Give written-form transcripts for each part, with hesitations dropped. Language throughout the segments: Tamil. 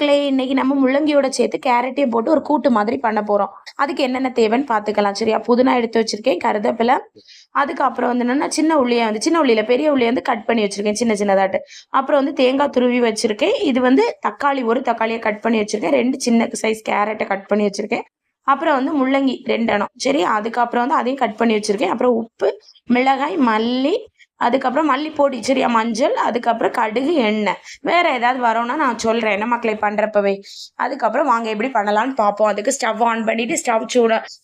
மக்களே, இன்னைக்கு நம்ம முள்ளங்கியோட சேர்த்து கேரட்டையும் போட்டு ஒரு கூட்டு மாதிரி பண்ண போறோம். அதுக்கு என்னென்ன தேவைன்னு பார்த்துக்கலாம். சரியா? புதினா எடுத்து வச்சிருக்கேன், கருவேப்பிலை, அதுக்கப்புறம் வந்து என்னன்னா சின்ன உள்ளியில பெரிய உள்ளிய வந்து கட் பண்ணி வச்சிருக்கேன் சின்ன சின்னதாட்டு. அப்புறம் வந்து தேங்காய் துருவி வச்சிருக்கேன். இது வந்து தக்காளி, ஒரு தக்காளிய கட் பண்ணி வச்சிருக்கேன். 2 சின்ன சைஸ் கேரட்ட கட் பண்ணி வச்சிருக்கேன். அப்புறம் வந்து முள்ளங்கி 2 எனம். சரி, அதுக்கப்புறம் வந்து அதையும் கட் பண்ணி வச்சிருக்கேன். அப்புறம் உப்பு, மிளகாய், மல்லி, அதுக்கப்புறம் மல்லிப்பொடி, சரியா? மஞ்சள், அதுக்கப்புறம் கடுகு, எண்ணெய். வேற ஏதாவது வரும்னா நான் சொல்றேன் என்ன மக்களே பண்றப்பவே. அதுக்கப்புறம் வாங்க எப்படி பண்ணலாம்னு பார்ப்போம். அதுக்கு ஸ்டவ் ஆன் பண்ணிட்டு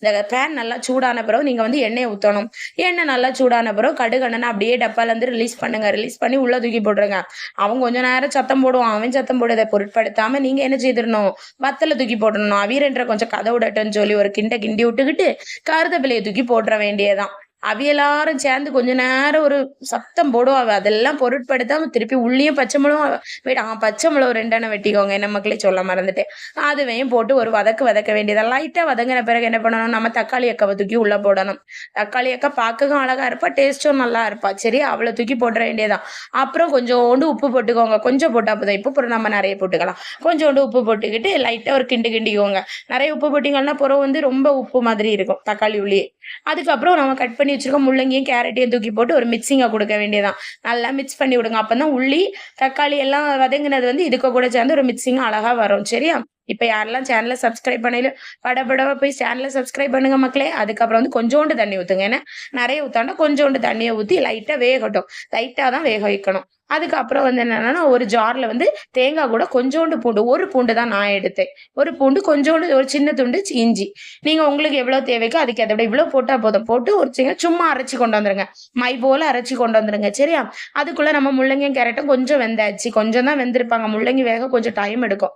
இந்த பேன் நல்லா சூடான பிறகு நீங்க வந்து எண்ணெயை ஊற்றணும். எண்ணெய் நல்லா சூடான பிறகு கடுகு எண்ணெய் அப்படியே டப்பால இருந்து ரிலீஸ் பண்ணுங்க. ரிலீஸ் பண்ணி உள்ள தூக்கி போட்டுருங்க. அவன் கொஞ்ச நேரம் சத்தம் போடுவான், அவன் சத்தம் போடுறதை பொருட்படுத்தாம நீங்க என்ன செய்திடணும், வத்தல தூக்கி போட்டுடணும். அவியன்ற கொஞ்சம் கதை விடட்டுன்னு சொல்லி ஒரு கிண்டி விட்டுக்கிட்டு கருவேப்பிலையை தூக்கி போட்டுற வேண்டியதான். அவியலாரும் சேர்ந்து கொஞ்ச நேரம் ஒரு சத்தம் போடுவாங்க. அதெல்லாம் பொருட்படுத்தாம திருப்பி உள்ளியும் பச்சை மிளகும் பச்சை மிளகு 2 வெட்டிக்கோங்க. என்ன மக்களே சொல்ல மறந்துட்டேன். அதுவையும் போட்டு ஒரு வதக்க வேண்டியதா. லைட்டா வதங்கின பிறகு என்ன பண்ணணும், நம்ம தக்காளி அக்காவை தூக்கி உள்ள போடணும். தக்காளி அக்கா பார்க்கவும் அழகா இருப்பா, டேஸ்டும் நல்லா இருப்பா. சரி, அவளை தூக்கி போட்டுற வேண்டியதான். அப்புறம் கொஞ்சோண்டு உப்பு போட்டுக்கோங்க. கொஞ்சம் போட்டா போதும். இப்போ நம்ம நிறைய போட்டுக்கலாம். கொஞ்சோண்டு உப்பு போட்டுக்கிட்டு லைட்டா ஒரு கிண்டிக்கோங்க. நிறைய உப்பு போட்டீங்கன்னா புறம் வந்து ரொம்ப உப்பு மாதிரி இருக்கும் தக்காளி உள்ளியே. அதுக்கப்புறம் நம்ம கட் பண்ணி வச்சிருக்க முள்ளங்கியும் கேரட்டையும் தூக்கி போட்டு ஒரு மிக்சிங்கா கொடுக்க வேண்டியதான். நல்லா மிக்ஸ் பண்ணி விடுங்க. அப்பதான் உள்ளி தக்காளி எல்லாம் வதங்கினது வந்து இதுக்கு கூட சேர்ந்து ஒரு மிக்சிங்கா அழகா வரும். சரியா? இப்ப யாரெல்லாம் சேனலை சப்ஸ்கிரைப் பண்ணல படபடவா போய் சேனலை சப்ஸ்கிரைப் பண்ணுங்க மக்களே. அதுக்கப்புறம் வந்து கொஞ்சோண்டு தண்ணி ஊத்துங்க. ஏன்னா நிறைய ஊத்தாண்டா கொஞ்சோண்டு தண்ணியை ஊத்தி லைட்டா வேகட்டும். லைட்டா தான் வேக வைக்கணும். அதுக்கப்புறம் வந்து என்னன்னா ஒரு ஜார்ல வந்து தேங்காய் கூட கொஞ்சோண்டு பூண்டு, ஒரு பூண்டு தான் நான் எடுத்தேன். ஒரு பூண்டு, கொஞ்சோண்டு ஒரு சின்ன துண்டு இஞ்சி. நீங்க உங்களுக்கு எவ்வளவு தேவைக்கோ அதுக்கு அதை விட இவ்வளவு போட்டா போதும். போட்டு ஒரு சும்மா அரைச்சி கொண்டு வந்துருங்க. மை போல அரைச்சி கொண்டு வந்துருங்க. சரியா? அதுக்குள்ள நம்ம முள்ளங்கியும் கேரட்டும் கொஞ்சம் வெந்தாச்சு. கொஞ்சம் தான் வெந்திருப்பாங்க. முள்ளங்கி வேக கொஞ்சம் டைம் எடுக்கும்.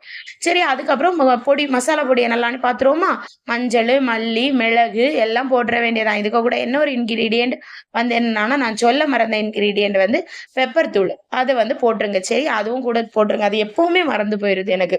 சரி, அதுக்கப்புறம் மசாலா பொடி என்னெல்லாம்னு பாத்துருவோமா? மஞ்சள், மல்லி, மிளகு எல்லாம் போட்டுற வேண்டியதான். இதுக்கு கூட என்ன ஒரு இன்கிரீடியன்ட் வந்து என்னன்னா, நான் சொல்ல மறந்த இன்கிரீடியன்ட் வந்து பெப்பர் தூள். அதை வந்து போட்டுருங்க. சரி, அதுவும் கூட போட்டுருங்க. அது எப்பவுமே மறந்து போயிருது எனக்கு.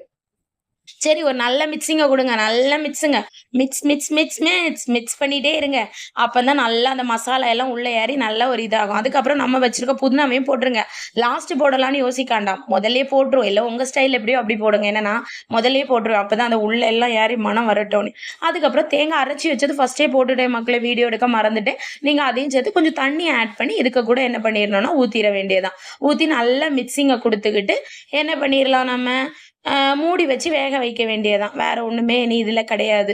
சரி, ஒரு நல்ல மிக்சிங்க கொடுங்க. நல்லா மிக்ஸுங்க. மிக்ஸ் பண்ணிட்டே இருங்க. அப்பதான் நல்லா அந்த மசாலா எல்லாம் உள்ள ஏறி நல்லா ஒரு இதாகும். அதுக்கப்புறம் நம்ம வச்சிருக்க புதினாவையும் போட்டுருங்க. லாஸ்ட் போடலாம்னு யோசிக்காண்டாம், முதல்லயே போட்டுரும். இல்லை உங்க ஸ்டைல் எப்படியோ அப்படி போடுங்க. என்னன்னா முதல்லயே போட்டுரும். அப்பதான் அந்த உள்ள எல்லாம் ஏறி மனம் வரட்டும். அதுக்கப்புறம் தேங்காய் அரைச்சி வச்சது ஃபர்ஸ்டே போட்டுட்டேன் மக்களே, வீடியோ எடுக்க மறந்துட்டேன். நீங்க அதையும் சேர்த்து கொஞ்சம் தண்ணி ஆட் பண்ணி இதுக்கு கூட என்ன பண்ணிடணும்னா ஊத்திர வேண்டியதான். ஊத்தி நல்லா மிக்சிங்க கொடுத்துக்கிட்டு என்ன பண்ணிடலாம், நம்ம மூடி வச்சு வேக வைக்க வேண்டியதான். வேற ஒண்ணுமே இனி இதுல கிடையாது.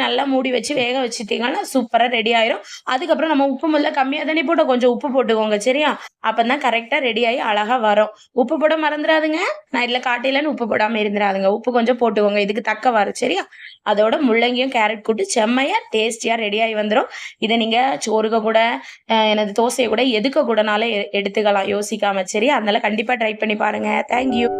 நல்லா மூடி வச்சு வேக வச்சுட்டீங்கன்னா சூப்பரா ரெடி ஆயிரும். அதுக்கப்புறம் நம்ம உப்பு முதல்ல கம்மியா தானே போட்டோம், கொஞ்சம் உப்பு போட்டுக்கோங்க. சரியா? அப்பதான் கரெக்டா ரெடி ஆகி அழகா வரும். உப்பு போட மறந்துடாதுங்க. நான் இதுல காட்டையிலன்னு உப்பு போடாம இருந்துடாதுங்க. உப்பு கொஞ்சம் போட்டுக்கோங்க இதுக்கு தக்க வரும். சரியா? அதோட முள்ளங்கியும் கேரட் கூட்டு செம்மையா டேஸ்டியா ரெடி ஆகி வந்துடும். இதை நீங்க சோறுக கூட எனது தோசையை கூட எதுக்க கூடனால எடுத்துக்கலாம் யோசிக்காம. சரியா? அதனால கண்டிப்பா ட்ரை பண்ணி பாருங்க. தேங்க்யூ.